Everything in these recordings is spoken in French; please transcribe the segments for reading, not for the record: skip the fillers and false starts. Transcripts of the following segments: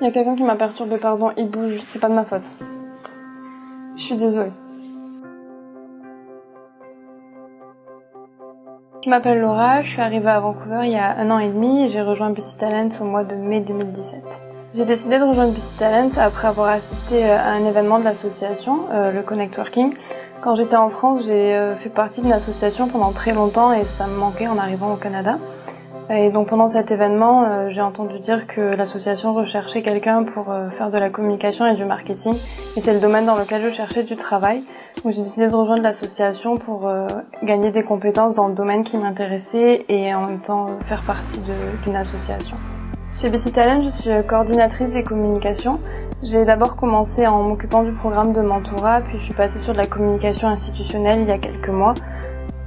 Il y a quelqu'un qui m'a perturbé, pardon, il bouge, c'est pas de ma faute. Je suis désolée. Je m'appelle Laura, je suis arrivée à Vancouver il y a 1 an et demi et j'ai rejoint BC Talent au mois de mai 2017. J'ai décidé de rejoindre BC Talent après avoir assisté à un événement de l'association, le Connectworking. Quand j'étais en France, j'ai fait partie d'une association pendant très longtemps et ça me manquait en arrivant au Canada. Et donc pendant cet événement, j'ai entendu dire que l'association recherchait quelqu'un pour faire de la communication et du marketing. Et c'est le domaine dans lequel je cherchais du travail. Donc j'ai décidé de rejoindre l'association pour gagner des compétences dans le domaine qui m'intéressait et en même temps faire partie d'une association. Chez BC Talent, je suis coordinatrice des communications. J'ai d'abord commencé en m'occupant du programme de mentorat, puis je suis passée sur de la communication institutionnelle il y a quelques mois.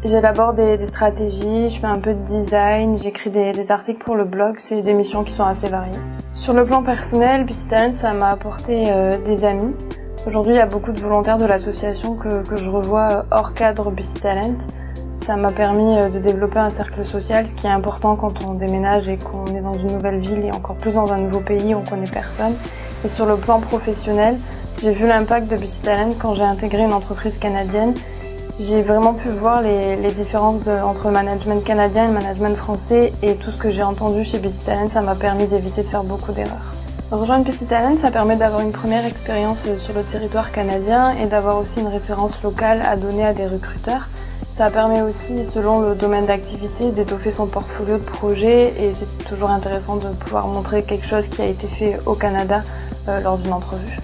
J'élabore des stratégies, je fais un peu de design, j'écris des articles pour le blog, c'est des missions qui sont assez variées. Sur le plan personnel, BC Talent, ça m'a apporté des amis. Aujourd'hui, il y a beaucoup de volontaires de l'association que je revois hors cadre BC Talent. Ça m'a permis de développer un cercle social, ce qui est important quand on déménage et qu'on est dans une nouvelle ville et encore plus dans un nouveau pays où on connaît personne. Et sur le plan professionnel, j'ai vu l'impact de BC Talent quand j'ai intégré une entreprise canadienne. J'ai vraiment pu voir les différences entre le management canadien et le management français et tout ce que j'ai entendu chez BC Talent, ça m'a permis d'éviter de faire beaucoup d'erreurs. Rejoindre BC Talent, ça permet d'avoir une première expérience sur le territoire canadien et d'avoir aussi une référence locale à donner à des recruteurs. Ça permet aussi, selon le domaine d'activité, d'étoffer son portfolio de projets et c'est toujours intéressant de pouvoir montrer quelque chose qui a été fait au Canada lors d'une entrevue.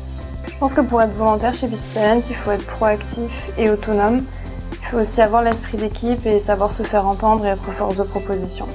Je pense que pour être volontaire chez BC Talent, il faut être proactif et autonome. Il faut aussi avoir l'esprit d'équipe et savoir se faire entendre et être force de proposition.